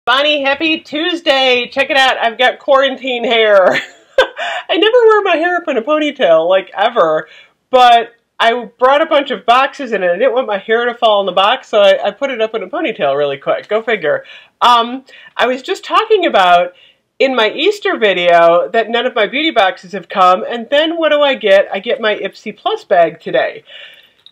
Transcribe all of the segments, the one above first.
Bonnie, happy Tuesday. Check it out. I've got quarantine hair. I never wear my hair up in a ponytail, like ever, but I brought a bunch of boxes in and I didn't want my hair to fall in the box, so I put it up in a ponytail really quick. Go figure. I was just talking about in my Easter video that none of my beauty boxes have come, and then what do I get? I get my Ipsy Plus bag today.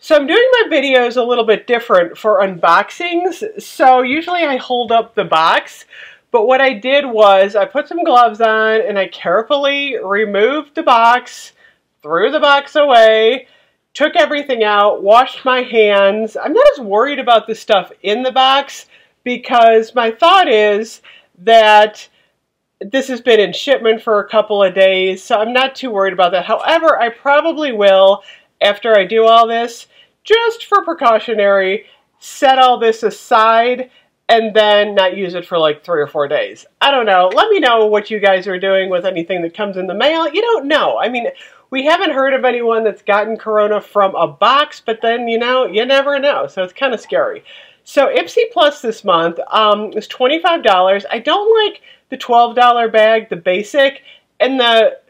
So I'm doing my videos a little bit different for unboxings. So usually I hold up the box, but what I did was I put some gloves on and I carefully removed the box, threw the box away, took everything out, washed my hands. I'm not as worried about the stuff in the box because my thought is that this has been in shipment for a couple of days, so I'm not too worried about that. However, I probably will, after I do all this, just for precautionary, set all this aside and then not use it for like 3 or 4 days. I don't know. Let me know what you guys are doing with anything that comes in the mail. You don't know. I mean, we haven't heard of anyone that's gotten corona from a box, but then, you know, you never know. So it's kind of scary. So Ipsy Plus this month is $25. I don't like the $12 bag, the basic, and the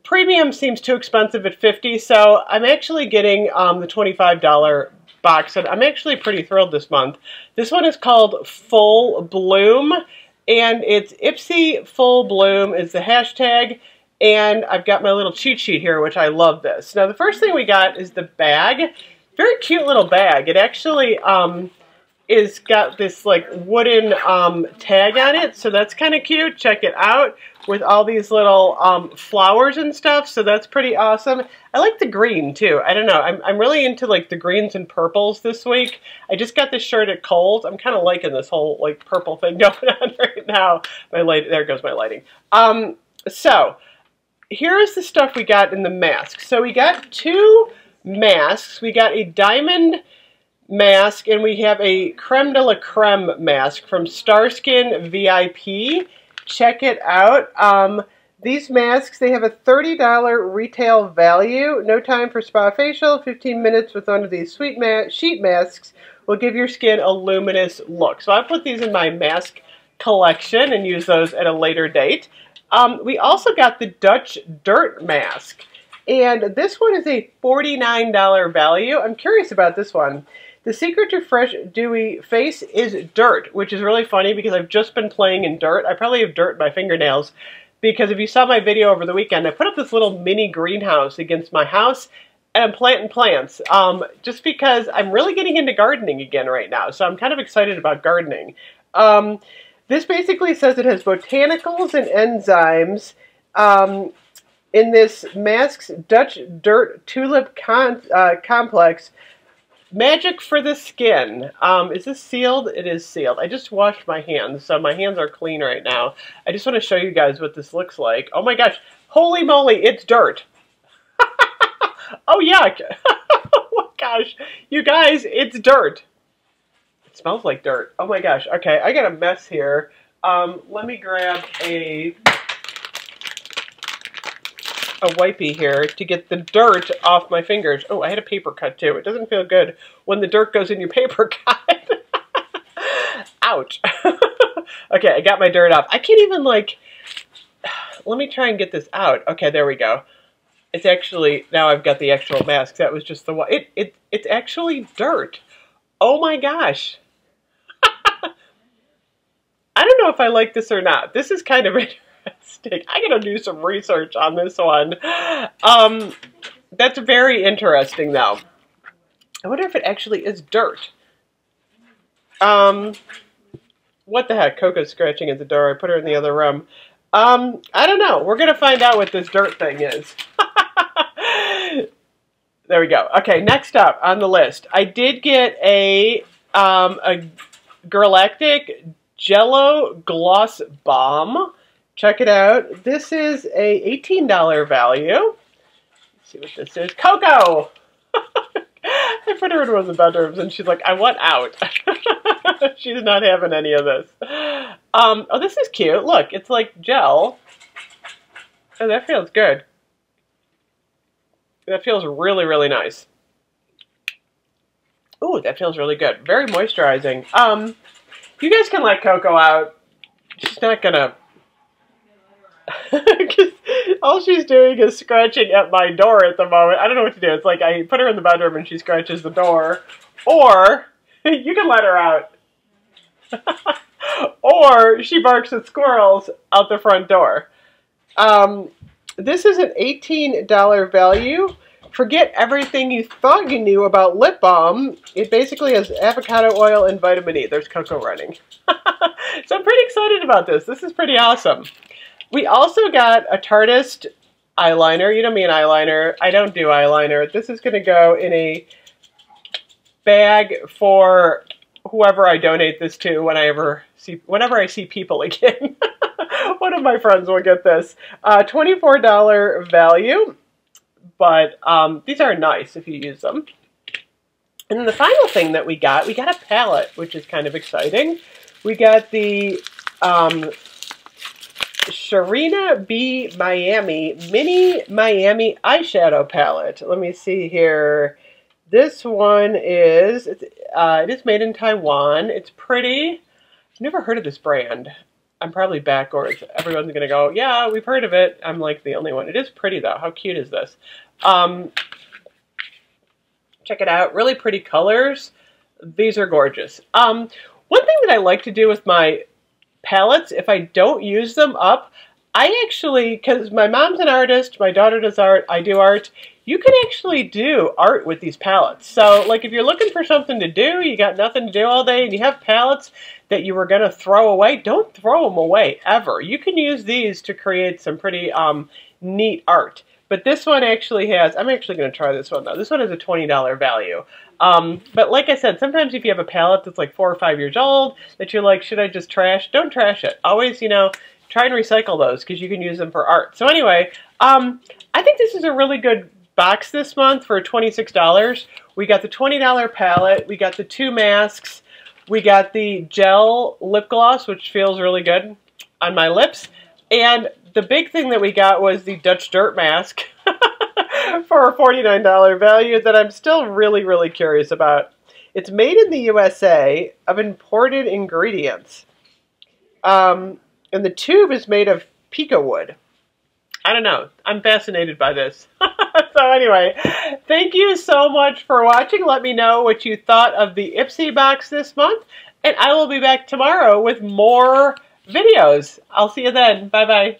premium seems too expensive at $50, so I'm actually getting the $25 box, and I'm actually pretty thrilled this month. This one is called Full Bloom, and it's Ipsy Full Bloom is the hashtag, and I've got my little cheat sheet here, which I love this. Now, the first thing we got is the bag. Very cute little bag. It actually is got this like wooden tag on it, so that's kind of cute. Check it out, with all these little flowers and stuff, so that's pretty awesome. I like the green too. I don't know, I'm really into like the greens and purples this week. I just got this shirt at Kohl's. I'm kind of liking this whole like purple thing going on right now. There goes my lighting. So here's the stuff we got in the mask. So we got 2 masks. We got a diamond mask, and we have a creme de la creme mask from Starskin VIP. Check it out. These masks, they have a $30 retail value. No time for spa facial. 15 minutes with one of these sheet masks will give your skin a luminous look. So I put these in my mask collection and use those at a later date. We also got the Dutch Dirt mask, and this one is a $49 value. I'm curious about this one. The secret to fresh, dewy face is dirt, which is really funny because I've just been playing in dirt. I probably have dirt in my fingernails because if you saw my video over the weekend, I put up this little mini greenhouse against my house and I'm planting plants just because I'm really getting into gardening again right now. So I'm kind of excited about gardening. This basically says it has botanicals and enzymes in this mask's Dutch Dirt Tulip Complex. Magic for the skin. Is this sealed? It is sealed. I just washed my hands, so my hands are clean right now. I just want to show you guys what this looks like. Oh my gosh. Holy moly, it's dirt. Oh yuck. Oh my gosh. You guys, it's dirt. It smells like dirt. Oh my gosh. Okay, I got a mess here. Let me grab a wipey here to get the dirt off my fingers. Oh, I had a paper cut too. It doesn't feel good when the dirt goes in your paper cut. Ouch. Okay, I got my dirt off. I can't even like, let me try and get this out. Okay, there we go. It's actually, now I've got the actual mask. That was just the one. It's actually dirt. Oh my gosh. I don't know if I like this or not. This is kind of interesting. I gotta do some research on this one. That's very interesting, though. I wonder if it actually is dirt. What the heck? Coco's scratching at the door. I put her in the other room. I don't know. We're gonna find out what this dirt thing is. There we go. Okay, next up on the list, I did get a Lactic Jello Gloss Balm. Check it out. This is a $18 value. Let's see what this is. Coco! I put her in one of the bedrooms and she's like, I want out. She's not having any of this. Oh, this is cute. Look, it's like gel. Oh, that feels good. That feels really, really nice. Ooh, that feels really good. Very moisturizing. You guys can let Coco out. she's not gonna, because all she's doing is scratching at my door at the moment. I don't know what to do. It's like I put her in the bedroom and she scratches the door, or you can let her out, or she barks at squirrels out the front door. This is an $18 value. Forget everything you thought you knew about lip balm. It basically has avocado oil and vitamin E. There's cocoa running. So I'm pretty excited about this. This is pretty awesome. We also got a Tartist eyeliner. You know me and eyeliner. I don't do eyeliner. This is going to go in a bag for whoever I donate this to whenever I see people again. One of my friends will get this. $24 value. But these are nice if you use them. And then the final thing that we got a palette, which is kind of exciting. We got the Sharina B. Miami Mini Miami Eyeshadow Palette. Let me see here. This one is, it is made in Taiwan. It's pretty. I've never heard of this brand. I'm probably backwards. Everyone's going to go, yeah, we've heard of it. I'm like the only one. It is pretty, though. How cute is this? Check it out. Really pretty colors. These are gorgeous. One thing that I like to do with my palettes, if I don't use them up, I actually, because my mom's an artist, my daughter does art, I do art, you can actually do art with these palettes. So, like, if you're looking for something to do, you got nothing to do all day, and you have palettes that you were going to throw away, don't throw them away, ever. You can use these to create some pretty neat art. But this one actually has, I'm actually going to try this one, though. This one has a $20 value. But like I said, sometimes if you have a palette that's like 4 or 5 years old, that you're like, should I just trash? Don't trash it. Always, you know, try and recycle those because you can use them for art. So anyway, I think this is a really good box this month for $26. We got the $20 palette. We got the 2 masks. We got the gel lip gloss, which feels really good on my lips. And the big thing that we got was the Dutch Dirt mask for a $49 value that I'm still really, really curious about. It's made in the USA of imported ingredients. And the tube is made of pico wood. I don't know. I'm fascinated by this. So anyway, thank you so much for watching. Let me know what you thought of the Ipsy box this month. And I will be back tomorrow with more videos. I'll see you then. Bye-bye.